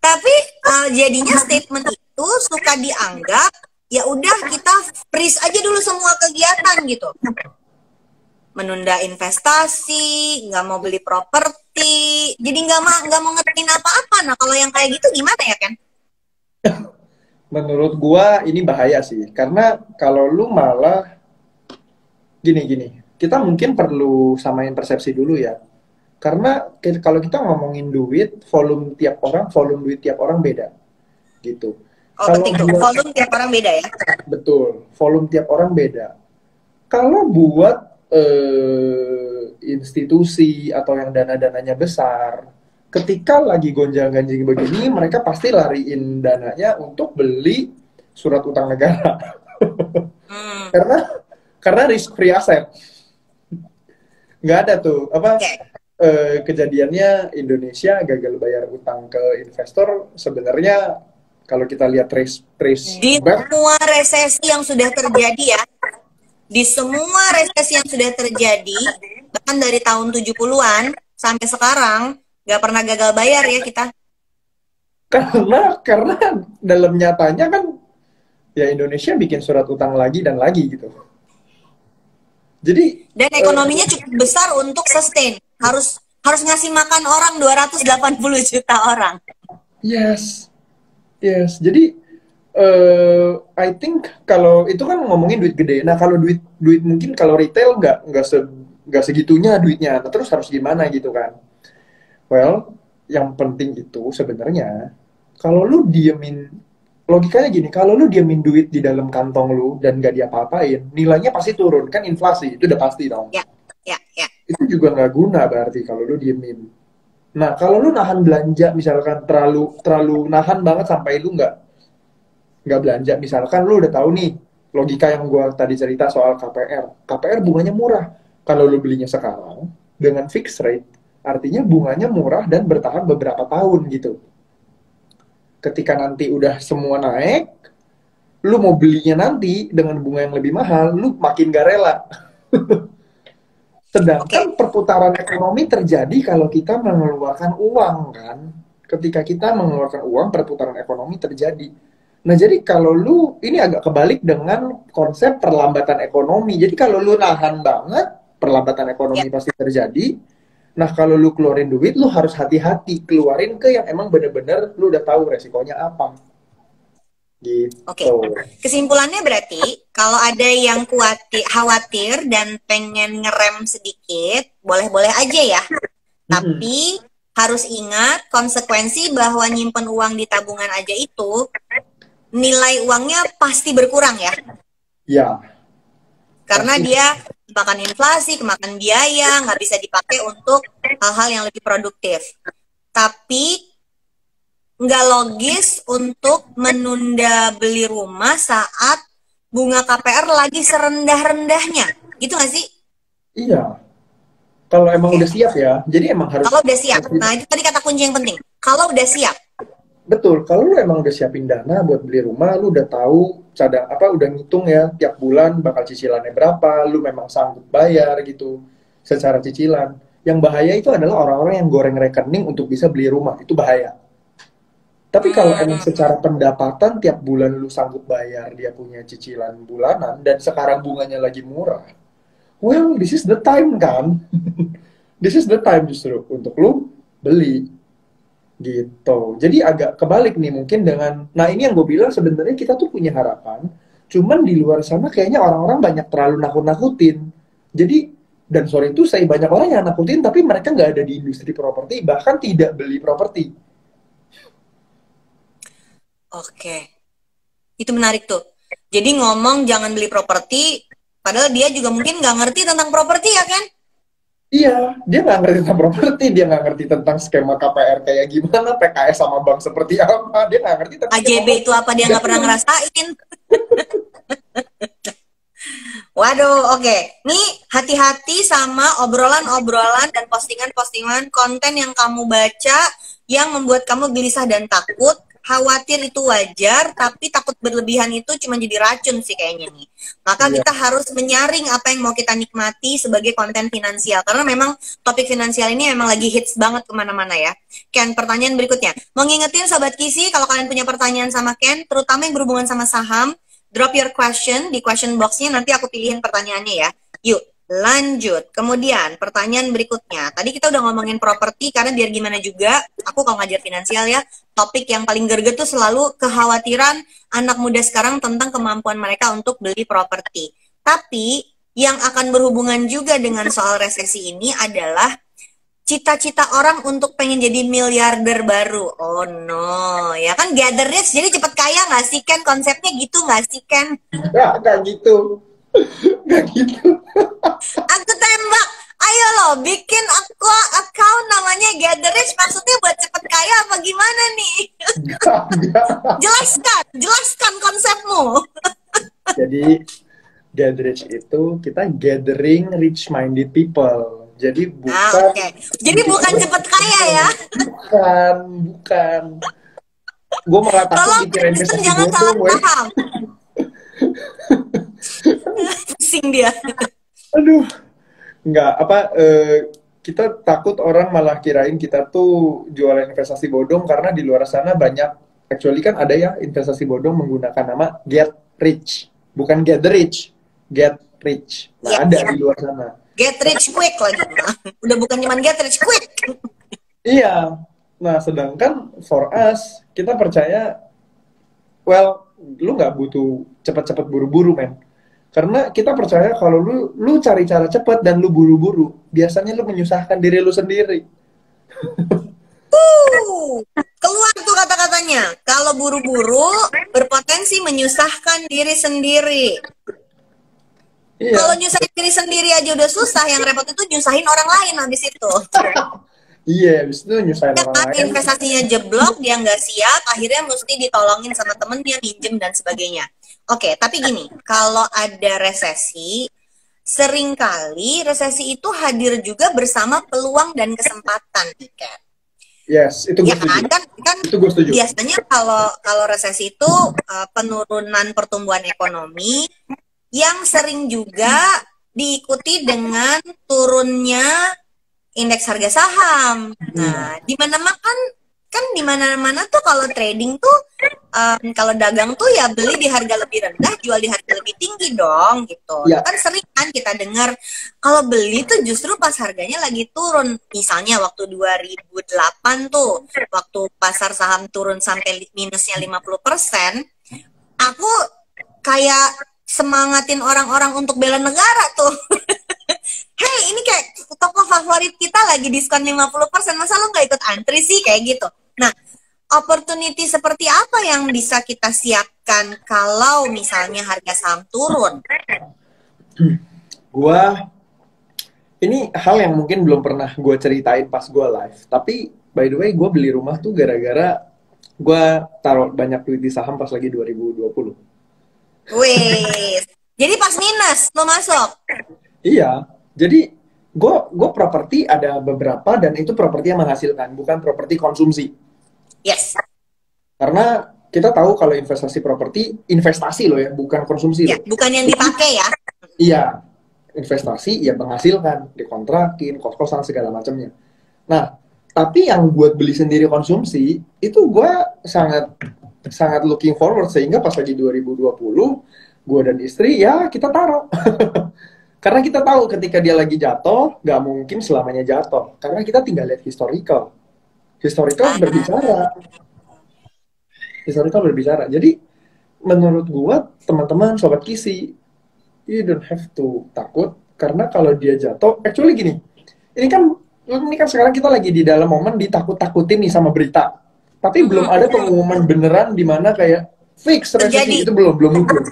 Tapi jadinya statement itu suka dianggap ya udah kita freeze aja dulu semua kegiatan gitu. Menunda investasi, nggak mau beli properti, jadi nggak mau ngetin apa-apa. Nah kalau yang kayak gitu gimana ya Ken? Menurut gua ini bahaya sih, karena kalau lu malah gini-gini, kita mungkin perlu samain persepsi dulu ya. Karena kalau kita ngomongin duit, volume duit tiap orang beda gitu. Oh Kalau penting tuh, buat volume tiap orang beda ya. betul, volume tiap orang beda. Kalau buat institusi atau yang dana-dananya besar, ketika lagi gonjang-ganjing begini, mereka pasti lariin dananya untuk beli surat utang negara. Hmm, karena karena risk free asset. Nggak ada tuh apa okay. kejadiannya Indonesia gagal bayar utang ke investor. Sebenarnya kalau kita lihat trace trace Di back, semua resesi yang sudah terjadi ya, di semua resesi yang sudah terjadi, bahkan dari tahun 70-an sampai sekarang, nggak pernah gagal bayar ya kita. karena dalam nyatanya kan ya Indonesia bikin surat utang lagi dan lagi gitu. Jadi Dan ekonominya cukup besar untuk sustain. Harus harus ngasih makan orang 280 juta orang. yes, yes. Jadi I think kalau itu kan ngomongin duit gede. Nah kalau duit duit mungkin kalau retail nggak segitunya duitnya. Nah, terus harus gimana gitu kan? Well, yang penting itu sebenarnya kalau lu diemin logikanya gini, kalau lu diemin duit di dalam kantong lu dan gak diapa-apain, nilainya pasti turun kan inflasi itu udah pasti dong. Ya, ya, ya. Itu juga nggak guna berarti kalau lu diemin. Nah kalau lu nahan belanja misalkan terlalu terlalu nahan banget sampai lu nggak belanja misalkan lu udah tahu nih logika yang gua tadi cerita soal KPR bunganya murah kalau lu belinya sekarang dengan fixed rate artinya bunganya murah dan bertahan beberapa tahun gitu ketika nanti udah semua naik lu mau belinya nanti dengan bunga yang lebih mahal lu makin gak rela. Oke. Sedangkan perputaran ekonomi terjadi kalau kita mengeluarkan uang kan. Ketika kita mengeluarkan uang, perputaran ekonomi terjadi. Nah, jadi kalau lu ini agak kebalik dengan konsep perlambatan ekonomi. Jadi kalau lu nahan banget, perlambatan Ya. ekonomi pasti terjadi. Nah, kalau lu keluarin duit, lu harus hati-hati keluarin ke yang emang bener-bener lu udah tahu resikonya apa. Oke. Gitu. Kesimpulannya berarti kalau ada yang khawatir dan pengen ngerem sedikit, boleh-boleh aja ya. Mm-mm. Tapi harus ingat konsekuensi bahwa nyimpen uang di tabungan aja itu nilai uangnya pasti berkurang ya. Ya, Karena pasti. dia makan inflasi, kemakan biaya, nggak bisa dipakai untuk hal-hal yang lebih produktif. Tapi nggak logis untuk menunda beli rumah saat bunga KPR lagi serendah-rendahnya. Gitu nggak sih? Iya. Kalau emang Oke. udah siap ya, jadi emang Kalau harus udah siap. Nah, itu tadi kata kunci yang penting. Kalau udah siap. betul. Kalau lu emang udah siapin dana buat beli rumah, lu udah tahu cadang apa, udah ngitung ya tiap bulan bakal cicilannya berapa, lu memang sanggup bayar gitu secara cicilan. Yang bahaya itu adalah orang-orang yang goreng rekening untuk bisa beli rumah, itu bahaya. Tapi kalau emang Hmm, secara pendapatan tiap bulan lu sanggup bayar, dia punya cicilan bulanan dan sekarang bunganya lagi murah. Well, this is the time kan? This is the time justru untuk lu beli. Gitu. Jadi agak kebalik nih mungkin dengan, nah ini yang gue bilang sebenarnya kita tuh punya harapan, cuman di luar sana kayaknya orang-orang banyak terlalu nakut-nakutin. Jadi, dan sorry itu saya banyak orang yang nakutin tapi mereka nggak ada di industri properti, bahkan tidak beli properti. oke. Itu menarik tuh. Jadi ngomong jangan beli properti, padahal dia juga mungkin nggak ngerti tentang properti ya kan? Iya, dia nggak ngerti tentang properti, dia nggak ngerti tentang skema KPR kayak gimana, PKS sama bank seperti apa, dia nggak ngerti tapi dia AJB ngomong, itu apa dia nggak pernah "Jangan." ngerasain. Waduh, oke. Nih hati-hati sama obrolan-obrolan dan postingan-postingan konten yang kamu baca yang membuat kamu gelisah dan takut. Khawatir itu wajar, tapi takut berlebihan itu cuma jadi racun sih kayaknya nih. Maka Iya. kita harus menyaring apa yang mau kita nikmati sebagai konten finansial. Karena memang topik finansial ini memang lagi hits banget kemana-mana ya. Ken, pertanyaan berikutnya. Mau ngingetin Sobat Kisi, kalau kalian punya pertanyaan sama Ken, terutama yang berhubungan sama saham, drop your question di question box-nya, nanti aku pilihin pertanyaannya ya. Yuk, lanjut. Kemudian, pertanyaan berikutnya. Tadi kita udah ngomongin properti, karena biar gimana juga, aku kalau ngajar finansial ya, topik yang paling gerget tuh selalu kekhawatiran anak muda sekarang tentang kemampuan mereka untuk beli properti. Tapi, yang akan berhubungan juga dengan soal resesi ini adalah cita-cita orang untuk pengen jadi miliarder baru. Oh no, ya kan gather rich jadi cepet kaya nggak sih Ken? Konsepnya gitu nggak sih Ken? Nggak gitu. Nggak gitu. Aku tembak. Ayo lo, bikin aku account namanya gather rich. Maksudnya buat cepet kaya apa gimana nih? Nggak. Jelaskan konsepmu. Jadi gatherage itu kita gathering rich-minded people. Jadi bukan Oke. Jadi bukan cepet kaya ya. bukan. Gue malah takut Tolong dikira Kristen investasi jangan salah bodong, weh. paham. Pusing dia. Aduh, nggak apa kita takut orang malah kirain kita tuh jualan investasi bodong karena di luar sana banyak, actually kan ada ya investasi bodong menggunakan nama get rich, bukan get the rich, get rich. Nah, Iya, ada iya. di luar sana. Get rich quick lagi. Udah bukan cuma get rich quick. Iya. Nah, sedangkan for us kita percaya, well, lu nggak butuh cepat-cepat buru-buru, men. Karena kita percaya kalau lu cari cara cepat dan lu buru-buru, biasanya lu menyusahkan diri lu sendiri. Keluar tuh kata-katanya. Kalau buru-buru berpotensi menyusahkan diri sendiri. Kalau Iya. nyusahin diri sendiri aja udah susah, yang repot itu nyusahin orang lain habis itu. Iya, habis itu nyusahin Ya orang kan, lain. investasinya jeblok, dia nggak siap, akhirnya mesti ditolongin sama temennya, minjem dan sebagainya. Oke, tapi gini, kalau ada resesi, seringkali resesi itu hadir juga bersama peluang dan kesempatan, Kat. Yes, itu gue Ya setuju. kan Itu gue setuju. biasanya kalau resesi itu penurunan pertumbuhan ekonomi yang sering juga diikuti dengan turunnya indeks harga saham. Nah, di mana-mana kan di mana-mana tuh kalau trading tuh kalau dagang tuh ya beli di harga lebih rendah, jual di harga lebih tinggi dong gitu. Ya. Kan sering kan kita dengar kalau beli tuh justru pas harganya lagi turun. Misalnya waktu 2008 tuh, waktu pasar saham turun sampai minusnya 50%, aku kayak semangatin orang-orang untuk bela negara tuh. Hey, ini kayak toko favorit kita lagi diskon 50%, masa lo nggak ikut antri sih? Kayak gitu. Nah, opportunity seperti apa yang bisa kita siapkan kalau misalnya harga saham turun? Ini hal yang mungkin belum pernah gue ceritain pas gue live. Tapi, by the way, gue beli rumah tuh gara-gara gue taruh banyak duit di saham pas lagi 2020. Wih, jadi pas minus lo masuk. Iya, jadi gue properti ada beberapa dan itu properti yang menghasilkan, bukan properti konsumsi. Yes. Karena kita tahu kalau investasi properti, investasi loh ya, bukan konsumsi Ya, loh. bukan yang dipakai ya. Iya, investasi ya menghasilkan, dikontrakin, kos-kosan segala macamnya. Nah, tapi yang buat beli sendiri konsumsi, itu gue sangat sangat looking forward, sehingga pas lagi 2020, gue dan istri ya kita taruh. Karena kita tahu ketika dia lagi jatuh, nggak mungkin selamanya jatuh. Karena kita tinggal lihat historical. Historical berbicara. Historical berbicara. Jadi, menurut gue, teman-teman, Sobat Kisi, you don't have to takut. Karena kalau dia jatuh, actually gini, ini kan sekarang kita lagi di dalam momen ditakut-takutin nih sama berita. Tapi belum ada pengumuman beneran di mana kayak fix resesi. Itu belum muncul.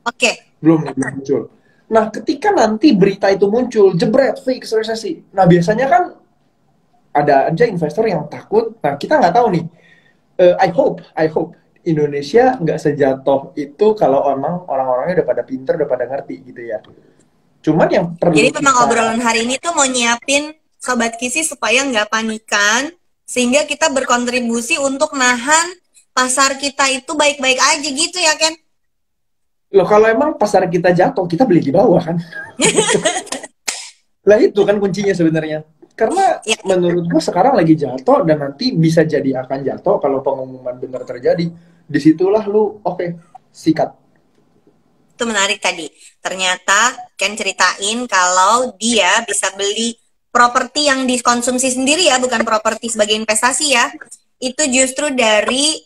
Oke. Belum muncul. Nah, ketika nanti berita itu muncul, jebret, fix resesi. Nah, biasanya kan ada aja investor yang takut. Nah, kita nggak tahu nih. I hope Indonesia nggak sejatuh itu kalau emang orang-orangnya udah pada pinter, udah pada ngerti gitu ya. Cuman yang perlu Jadi memang obrolan hari ini tuh mau nyiapin Sobat Kisi supaya nggak panikan, Sehingga kita berkontribusi untuk nahan pasar kita itu baik-baik aja gitu ya, Ken? Loh kalau emang pasar kita jatuh, kita beli di bawah kan? Lah itu kan kuncinya sebenarnya. Karena Ya, menurut gua sekarang lagi jatuh dan nanti bisa jadi akan jatuh kalau pengumuman benar terjadi. Disitulah lu oke, sikat. itu menarik tadi. Ternyata Ken ceritain kalau dia bisa beli properti yang dikonsumsi sendiri ya, bukan properti sebagai investasi ya. Itu justru dari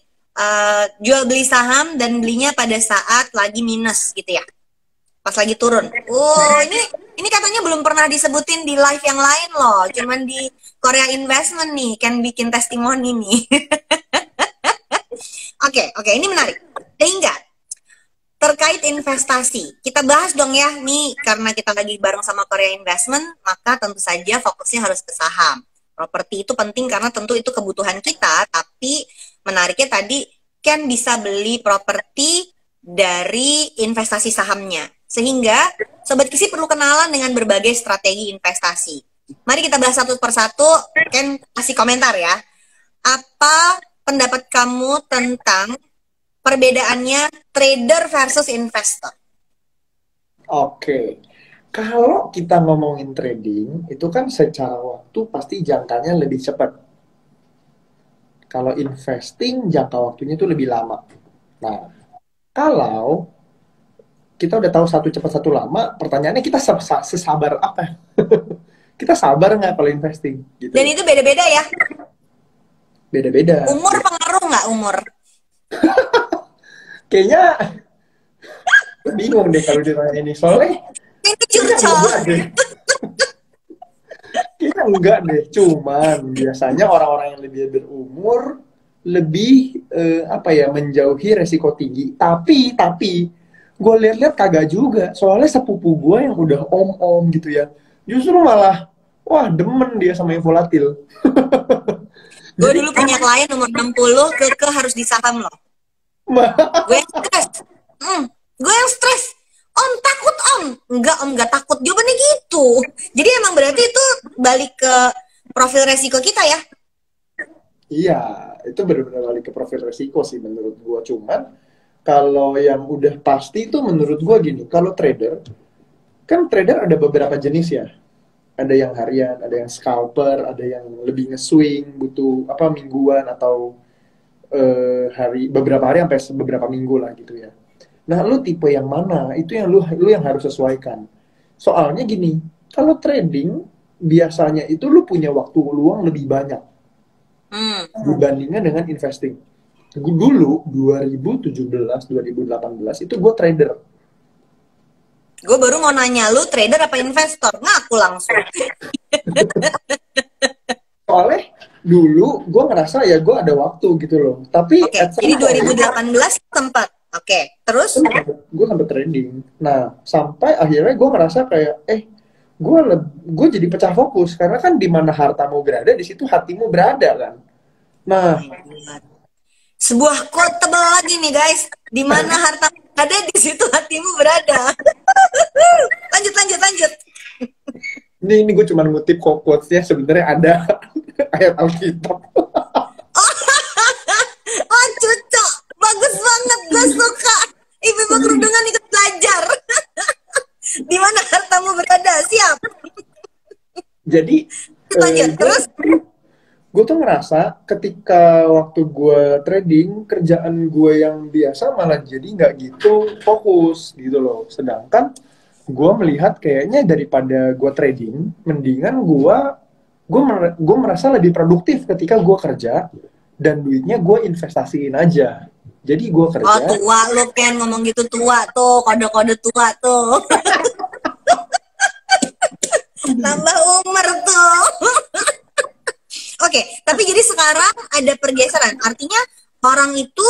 jual beli saham dan belinya pada saat lagi minus gitu ya. Pas lagi turun. Oh, ini katanya belum pernah disebutin di live yang lain loh. Cuman di Korea Investment nih, Ken bikin testimoni nih. Oke, ini menarik. Sehingga terkait investasi, kita bahas dong ya nih, karena kita lagi bareng sama Korea Investment, maka tentu saja fokusnya harus ke saham. Properti itu penting karena tentu itu kebutuhan kita, tapi menariknya tadi Ken bisa beli properti dari investasi sahamnya. Sehingga Sobat Kisi perlu kenalan dengan berbagai strategi investasi. Mari kita bahas satu persatu, Ken kasih komentar ya. Apa pendapat kamu tentang perbedaannya trader versus investor? Oke. Kalau kita ngomongin trading, itu kan secara waktu pasti jangkanya lebih cepat. Kalau investing, jangka waktunya itu lebih lama. Nah, kalau kita udah tahu satu cepat satu lama, pertanyaannya kita sesabar apa? Kita sabar nggak kalau investing? Gitu. Dan itu beda-beda ya. Beda-beda. Umur pengaruh nggak umur? Kayaknya bingung deh kalau ditanya ini. Soalnya Ini kayaknya curcol. enggak deh. Kayaknya enggak deh. Cuman biasanya orang-orang yang lebih berumur lebih apa ya, menjauhi resiko tinggi. Tapi gue lihat-lihat kagak juga. Soalnya sepupu gue yang udah om-om gitu ya, justru malah wah demen dia sama yang volatil. Gue Jadi dulu punya klien umur 60 ke harus di saham loh. Gue yang stres. Gue yang stres. Om takut om. Enggak om, enggak takut. Jawabannya gitu. Jadi emang berarti itu balik ke profil resiko kita ya. iya, itu benar-benar balik ke profil resiko sih menurut gue. Cuman kalau yang udah pasti itu menurut gue gini, kalau trader, kan trader ada beberapa jenis ya. Ada yang harian, ada yang scalper, ada yang lebih nge-swing, butuh apa mingguan atau beberapa hari sampai beberapa minggu lah gitu ya. Nah, lu tipe yang mana? Itu yang lu yang harus sesuaikan. Soalnya gini, kalau trading biasanya itu lu punya waktu luang lebih banyak dibandingkan dengan investing. Dulu 2017, 2018 itu gue trader. Gue baru mau nanya lu trader apa investor? Ngaku langsung. Soalnya dulu gue ngerasa ya gue ada waktu gitu loh. Tapi Oke, jadi 2018 tempat. Oke, terus? gue sampai trading. Nah, sampai akhirnya gue ngerasa kayak, gue jadi pecah fokus. Karena kan di mana hartamu berada, di situ hatimu berada kan. Nah, Sebuah quote tebal lagi nih guys. Di mana harta ada, di situ hatimu berada. Lanjut. ini gue cuma ngutip quotes-nya, sebenarnya ada ayat Alkitab. Oh cucu, bagus banget, gue suka. Ibu-ibu kerudungan ikut belajar. Di mana hartamu berada, siap. Jadi, Lanjut, terus? gue tuh ngerasa ketika waktu gue trading, kerjaan gue yang biasa malah jadi nggak gitu fokus gitu loh. Sedangkan gue melihat kayaknya daripada gue trading, mendingan gue merasa lebih produktif ketika gue kerja dan duitnya gue investasiin aja. Jadi gue Oh kerja. tua, lu Ken ngomong gitu tua tuh, kode-kode tua tuh. Tambah umur tuh. Oke, tapi jadi sekarang ada pergeseran. Artinya orang itu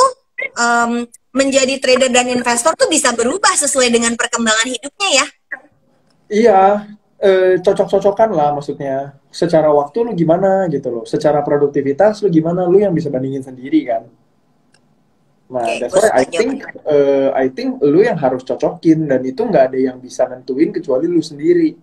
menjadi trader dan investor tuh bisa berubah sesuai dengan perkembangan hidupnya ya. Iya, cocok-cocokan lah maksudnya. Secara waktu lu gimana gitu loh. Secara produktivitas lu gimana, lu yang bisa bandingin sendiri kan. Nah, Oke, that's gue why suka jawabannya. I think lu yang harus cocokin dan itu nggak ada yang bisa nentuin kecuali lu sendiri.